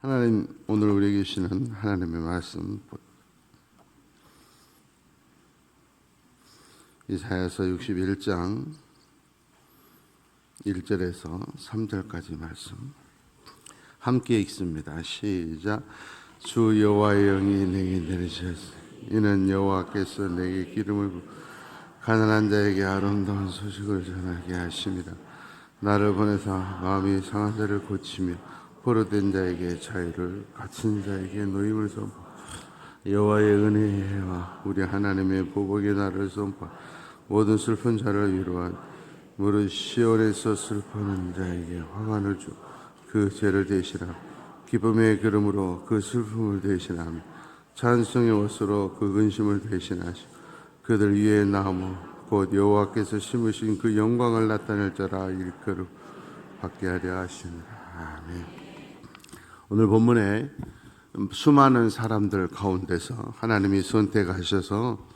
하나님, 오늘 우리에게 주시는 하나님의 말씀, 이사야서 61장 1절에서 3절까지 말씀 함께 읽습니다. 시작. 주 여호와의 영이 내게 내리셨으니 이는 여호와께서 내게 기름을 부어 가난한 자에게 아름다운 소식을 전하게 하심이라. 나를 보내사 마음이 상한 자를 고치며 포로된 자에게 자유를, 갇힌 자에게 노임을 선포. 여호와의 은혜의 해와 우리 하나님의 보복의 날을 선포. 모든 슬픈 자를 위로한 무릇 시온에서 슬퍼하는 자에게 화관을 주 그 죄를 대신하며 기쁨의 기름으로 그 슬픔을 대신하며 찬송의 옷으로 그 근심을 대신하시고 그들 위에 나무 곧 여호와께서 심으신 그 영광을 나타낼 자라 일컬음 받게 하려 하십니다. 아멘. 오늘 본문에 수많은 사람들 가운데서 하나님이 선택하셔서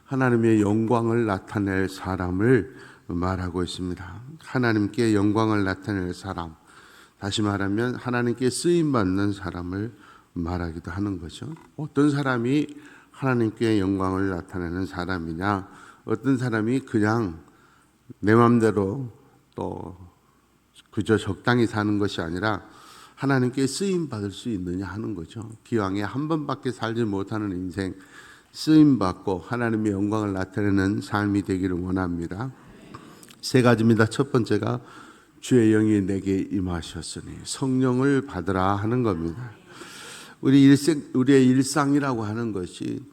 하나님의 영광을 나타낼 사람을 말하고 있습니다. 하나님께 영광을 나타낼 사람, 다시 말하면 하나님께 쓰임받는 사람을 말하기도 하는 거죠. 어떤 사람이 하나님께 영광을 나타내는 사람이냐, 어떤 사람이 그냥 내 마음대로 또 그저 적당히 사는 것이 아니라 하나님께 쓰임받을 수 있느냐 하는 거죠. 기왕에 한 번밖에 살지 못하는 인생, 쓰임받고 하나님의 영광을 나타내는 삶이 되기를 원합니다. 세 가지입니다. 첫 번째가 주의 영이 내게 임하셨으니 성령을 받으라 하는 겁니다. 우리의 일상이라고 하는 것이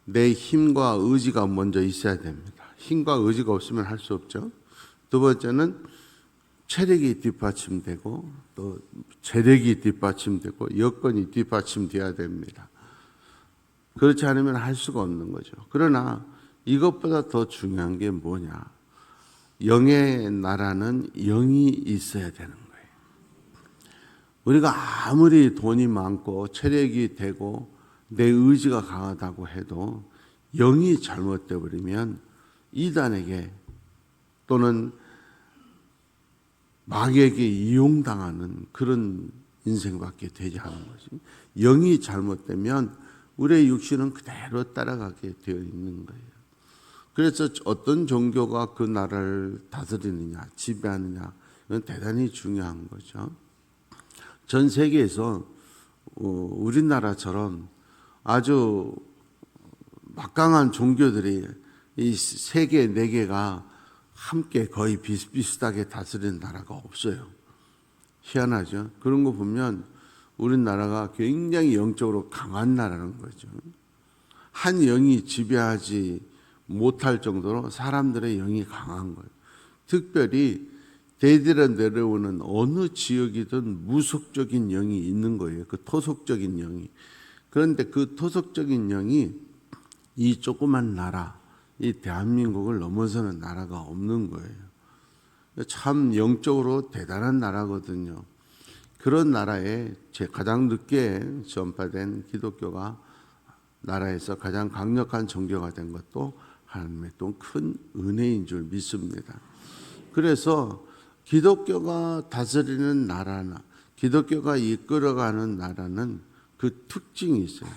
내 힘과 의지가 먼저 있어야 됩니다. 힘과 의지가 없으면 할 수 없죠. 두 번째는 체력이 뒷받침되고 또 재력이 뒷받침되고 여건이 뒷받침되어야 됩니다. 그렇지 않으면 할 수가 없는 거죠. 그러나 이것보다 더 중요한 게 뭐냐? 영의 나라는 영이 있어야 되는 거예요. 우리가 아무리 돈이 많고 체력이 되고 내 의지가 강하다고 해도 영이 잘못되어 버리면 이단에게 또는 마귀에게 이용당하는 그런 인생밖에 되지 않은 것이, 영이 잘못되면 우리의 육신은 그대로 따라가게 되어 있는 거예요. 그래서 어떤 종교가 그 나라를 다스리느냐, 지배하느냐, 이건 대단히 중요한 거죠. 전 세계에서 우리나라처럼 아주 막강한 종교들이 이 세 개, 네 개가 함께 거의 비슷비슷하게 다스리는 나라가 없어요. 희한하죠. 그런 거 보면 우리나라가 굉장히 영적으로 강한 나라는 거죠. 한 영이 지배하지 못할 정도로 사람들의 영이 강한 거예요. 특별히 대대로 내려오는 어느 지역이든 무속적인 영이 있는 거예요. 그 토속적인 영이. 그런데 그 토속적인 영이 이 조그만 나라, 이 대한민국을 넘어서는 나라가 없는 거예요. 참 영적으로 대단한 나라거든요. 그런 나라에 가장 늦게 전파된 기독교가 나라에서 가장 강력한 종교가 된 것도 하나님의 또 큰 은혜인 줄 믿습니다. 그래서 기독교가 다스리는 나라나 기독교가 이끌어가는 나라는 그 특징이 있어요.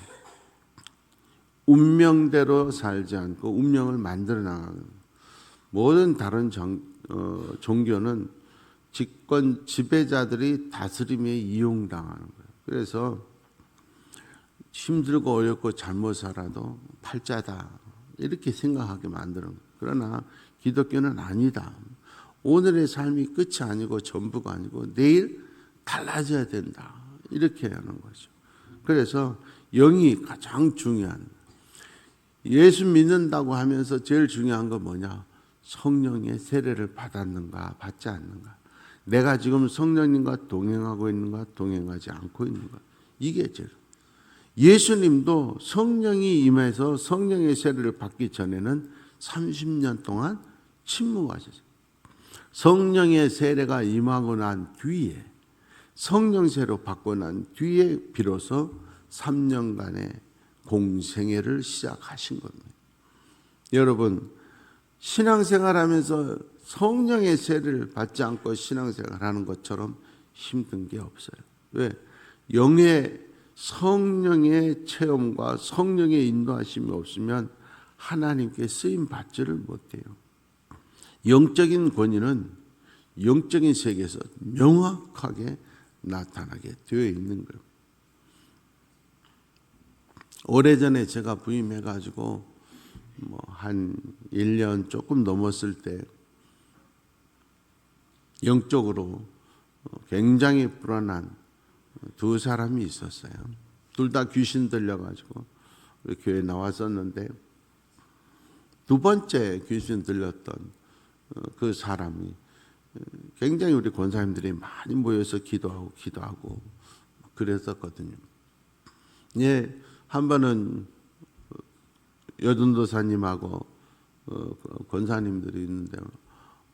운명대로 살지 않고 운명을 만들어 나가는. 모든 다른 종교는 집권 지배자들이 다스림에 이용당하는 거예요. 그래서 힘들고 어렵고 잘못 살아도 팔자다 이렇게 생각하게 만드는 거예요. 그러나 기독교는 아니다. 오늘의 삶이 끝이 아니고 전부가 아니고 내일 달라져야 된다. 이렇게 하는 거죠. 그래서 영이 가장 중요한, 예수 믿는다고 하면서 제일 중요한 건 뭐냐? 성령의 세례를 받았는가 받지 않는가. 내가 지금 성령님과 동행하고 있는가 동행하지 않고 있는가. 이게 제일. 예수님도 성령이 임해서 성령의 세례를 받기 전에는 30년 동안 침묵하셨어요. 성령의 세례가 임하고 난 뒤에, 성령 세례로 받고 난 뒤에 비로소 3년간의 공생애를 시작하신 겁니다. 여러분, 신앙생활하면서 성령의 세례를 받지 않고 신앙생활하는 것처럼 힘든 게 없어요. 왜? 성령의 체험과 성령의 인도하심이 없으면 하나님께 쓰임 받지를 못해요. 영적인 권위는 영적인 세계에서 명확하게 나타나게 되어 있는 거예요. 오래전에 제가 부임해가지고 한 1년 조금 넘었을 때 영적으로 굉장히 불안한 두 사람이 있었어요. 둘 다 귀신 들려가지고 우리 교회에 나왔었는데 두 번째 귀신 들렸던 그 사람이 굉장히 우리 권사님들이 많이 모여서 기도하고 그랬었거든요. 예, 한 번은 여든도사님하고 권사님들이 있는데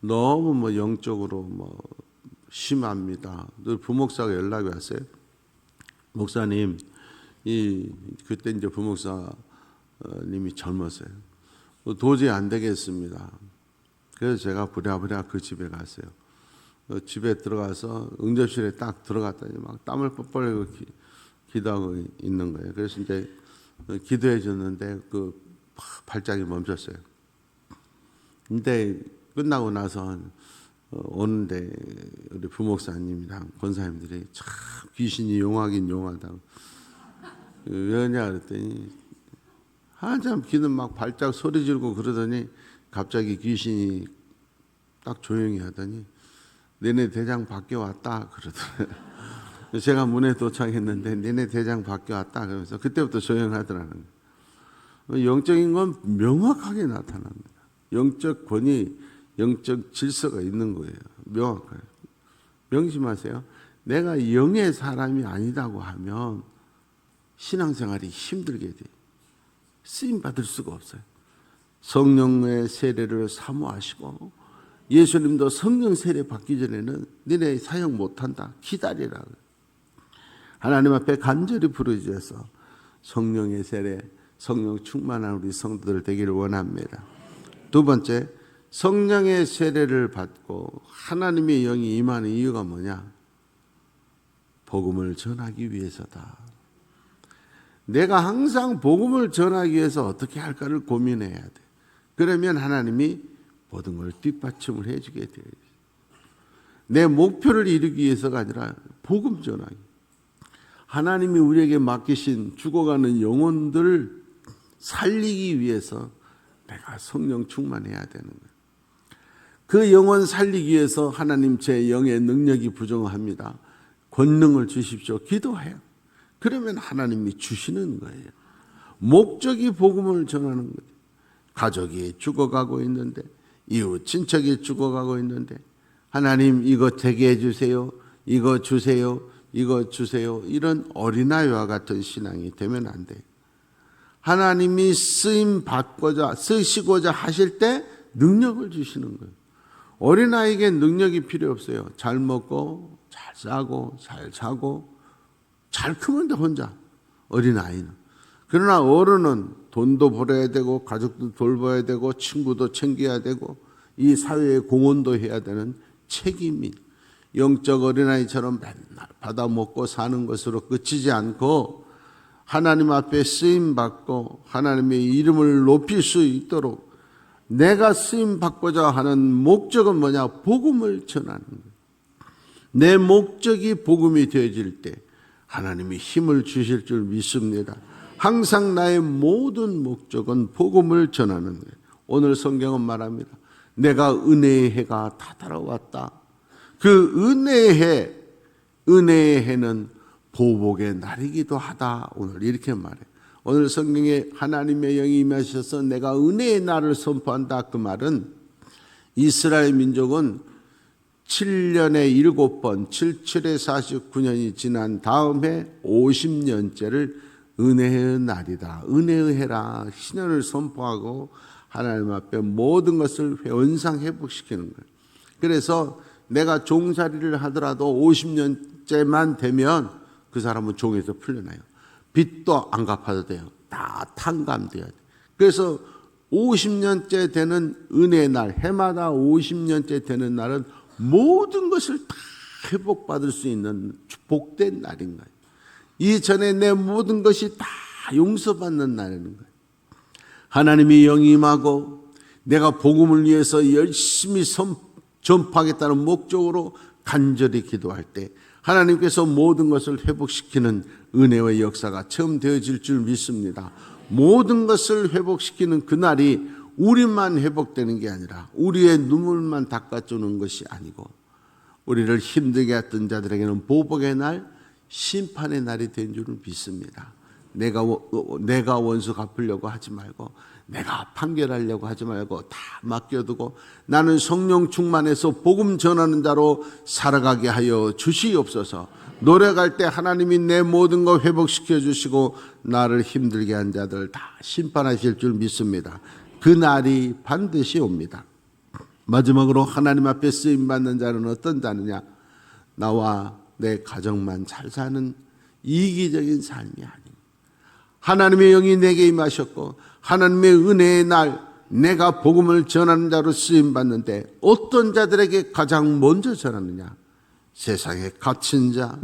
너무 영적으로 심합니다. 부목사가 연락이 왔어요. 목사님, 그때 이제 부목사님이 젊었어요. 도저히 안 되겠습니다. 그래서 제가 부랴부랴 그 집에 갔어요. 집에 들어가서 응접실에 딱 들어갔더니 막 땀을 뻘뻘 흘리고 기도하고 있는 거예요. 그래서 이제 기도해 줬는데 그 발작이 멈췄어요. 근데 끝나고 나서 오는데 우리 부목사님이랑 권사님들이 참 귀신이 용하긴 용하다고. 왜냐 그랬더니 한참 기도 막 발작 소리 지르고 그러더니 갑자기 귀신이 딱 조용히 하더니 너네 대장 바뀌어왔다 그러더라고요. 제가 문에 도착했는데 너네 대장 바뀌어왔다 그러면서 그때부터 조용하더라는 거예요. 영적인 건 명확하게 나타납니다. 영적 권위, 영적 질서가 있는 거예요. 명확하게. 명심하세요. 내가 영의 사람이 아니다고 하면 신앙생활이 힘들게 돼요. 쓰임받을 수가 없어요. 성령의 세례를 사모하시고 예수님도 성령 세례 받기 전에는 너네 사역 못한다. 기다리라. 하나님 앞에 간절히 부르짖어서 성령의 세례, 성령 충만한 우리 성도들 되기를 원합니다. 두 번째, 성령의 세례를 받고 하나님의 영이 임하는 이유가 뭐냐? 복음을 전하기 위해서다. 내가 항상 복음을 전하기 위해서 어떻게 할까를 고민해야 돼. 그러면 하나님이 모든 걸 뒷받침을 해주게 돼요. 내 목표를 이루기 위해서가 아니라 복음 전하기. 하나님이 우리에게 맡기신 죽어가는 영혼들을 살리기 위해서 내가 성령 충만해야 되는 거예요. 그 영혼 살리기 위해서 하나님 제 영의 능력이 부족합니다. 권능을 주십시오. 기도해요. 그러면 하나님이 주시는 거예요. 목적이 복음을 전하는 거예요. 가족이 죽어가고 있는데, 이웃 친척이 죽어가고 있는데 하나님 이거 되게 해주세요. 이거 주세요. 이거 주세요. 이런 어린아이와 같은 신앙이 되면 안 돼요. 하나님이 쓰시고자 하실 때 능력을 주시는 거예요. 어린아이에게 능력이 필요 없어요. 잘 먹고 잘 싸고 잘 자고 잘 크면 돼 혼자. 어린아이는. 그러나 어른은 돈도 벌어야 되고 가족도 돌봐야 되고 친구도 챙겨야 되고 이 사회에 공헌도 해야 되는 책임이 영적 어린아이처럼 맨날 받아먹고 사는 것으로 그치지 않고 하나님 앞에 쓰임받고 하나님의 이름을 높일 수 있도록 내가 쓰임받고자 하는 목적은 뭐냐? 복음을 전하는 거예요. 내 목적이 복음이 되어질 때 하나님이 힘을 주실 줄 믿습니다. 항상 나의 모든 목적은 복음을 전하는 거예요. 오늘 성경은 말합니다. 내가 은혜의 해가 다다라왔다. 그 은혜의 해는 보복의 날이기도 하다. 오늘 이렇게 말해요. 오늘 성경에 하나님의 영이 임하셔서 내가 은혜의 날을 선포한다. 그 말은 이스라엘 민족은 7년에 7번, 77에 49년이 지난 다음 해 50년째를 은혜의 날이다. 은혜의 해라. 신년을 선포하고 하나님 앞에 모든 것을 원상 회복시키는 거예요. 그래서 내가 종살이를 하더라도 50년째만 되면 그 사람은 종에서 풀려나요. 빚도 안 갚아도 돼요. 다 탕감돼야 돼. 그래서 50년째 되는 은혜의 날, 해마다 50년째 되는 날은 모든 것을 다 회복받을 수 있는 복된 날인 거예요. 이전에 내 모든 것이 다 용서받는 날이라는 거예요. 하나님이 영임하고 내가 복음을 위해서 열심히 전파하겠다는 목적으로 간절히 기도할 때 하나님께서 모든 것을 회복시키는 은혜의 역사가 처음 되어질 줄 믿습니다. 모든 것을 회복시키는 그날이 우리만 회복되는 게 아니라 우리의 눈물만 닦아주는 것이 아니고 우리를 힘들게 했던 자들에게는 보복의 날, 심판의 날이 된 줄을 믿습니다. 내가 원수 갚으려고 하지 말고 내가 판결하려고 하지 말고 다 맡겨두고 나는 성령 충만해서 복음 전하는 자로 살아가게 하여 주시옵소서. 노력할 때 하나님이 내 모든 거 회복시켜 주시고 나를 힘들게 한 자들 다 심판하실 줄 믿습니다. 그 날이 반드시 옵니다. 마지막으로 하나님 앞에 쓰임받는 자는 어떤 자느냐? 나와 내 가정만 잘 사는 이기적인 삶이 아닙니다. 하나님의 영이 내게 임하셨고 하나님의 은혜의 날 내가 복음을 전하는 자로 쓰임받는데 어떤 자들에게 가장 먼저 전하느냐? 세상에 갇힌 자,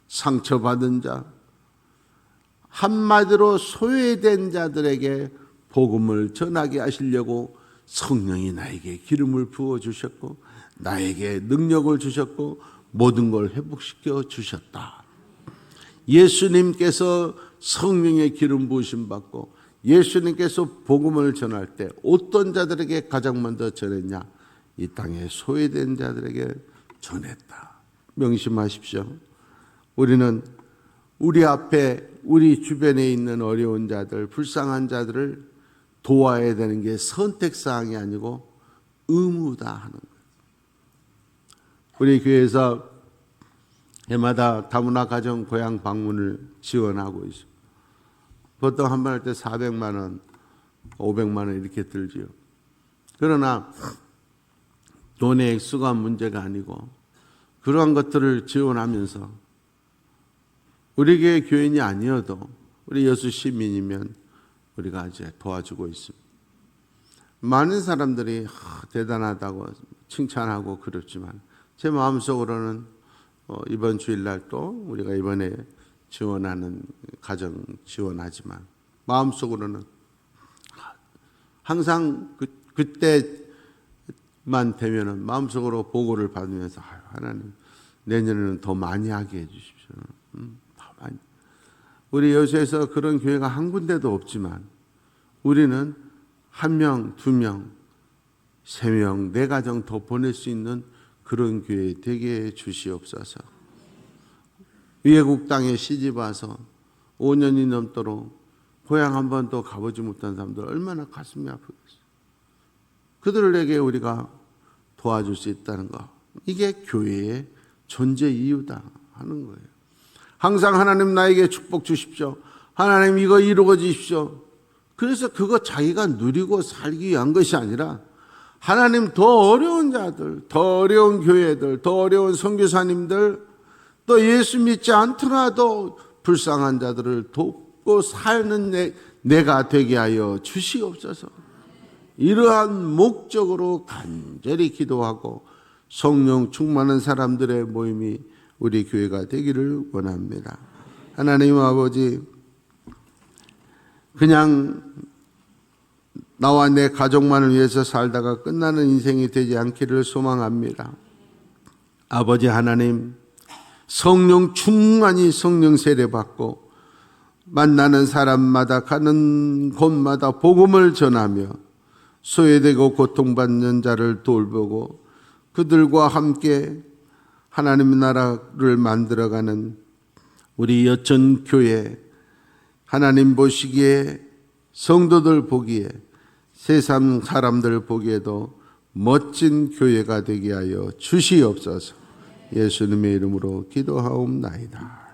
상처받은 자, 한마디로 소외된 자들에게 복음을 전하게 하시려고 성령이 나에게 기름을 부어주셨고 나에게 능력을 주셨고 모든 걸 회복시켜 주셨다. 예수님께서 성령의 기름 부으심 받고 예수님께서 복음을 전할 때 어떤 자들에게 가장 먼저 전했냐? 이 땅에 소외된 자들에게 전했다. 명심하십시오. 우리는 우리 앞에 우리 주변에 있는 어려운 자들, 불쌍한 자들을 도와야 되는 게 선택사항이 아니고 의무다 하는 거예요. 우리 교회에서 해마다 다문화 가정 고향 방문을 지원하고 있습니다. 보통 한 번 할 때 400만 원, 500만 원 이렇게 들지요. 그러나 돈의 액수가 문제가 아니고 그러한 것들을 지원하면서 우리 교회 교인이 아니어도 우리 여수 시민이면 우리가 이제 도와주고 있습니다. 많은 사람들이 대단하다고 칭찬하고 그렇지만 제 마음속으로는 이번 주일날 또 우리가 이번에 지원하는 가정 지원하지만 마음속으로는 항상 그때만 되면은 마음속으로 보고를 받으면서 하나님 내년에는 더 많이 하게 해주십시오. 더 많이. 우리 여수에서 그런 교회가 한 군데도 없지만 우리는 1명, 2명, 3명, 4가정 더 보낼 수 있는 그런 교회 되게 해 주시옵소서. 외국 땅에 시집 와서 5년이 넘도록 고향 한 번도 가보지 못한 사람들 얼마나 가슴이 아프겠어요. 그들에게 우리가 도와줄 수 있다는 거, 이게 교회의 존재 이유다 하는 거예요. 항상 하나님 나에게 축복 주십시오. 하나님 이거 이루어 주십시오. 그래서 그거 자기가 누리고 살기 위한 것이 아니라 하나님 더 어려운 자들, 더 어려운 교회들, 더 어려운 선교사님들, 또 예수 믿지 않더라도 불쌍한 자들을 돕고 사는 내가 되게 하여 주시옵소서. 이러한 목적으로 간절히 기도하고 성령 충만한 사람들의 모임이 우리 교회가 되기를 원합니다. 하나님 아버지, 그냥 나와 내 가족만을 위해서 살다가 끝나는 인생이 되지 않기를 소망합니다. 아버지 하나님, 성령 충만히 성령 세례받고 만나는 사람마다 가는 곳마다 복음을 전하며 소외되고 고통받는 자를 돌보고 그들과 함께 하나님의 나라를 만들어가는 우리 여천교회, 하나님 보시기에 성도들 보기에 세상 사람들 보기에도 멋진 교회가 되게 하여 주시옵소서. 예수님의 이름으로 기도하옵나이다.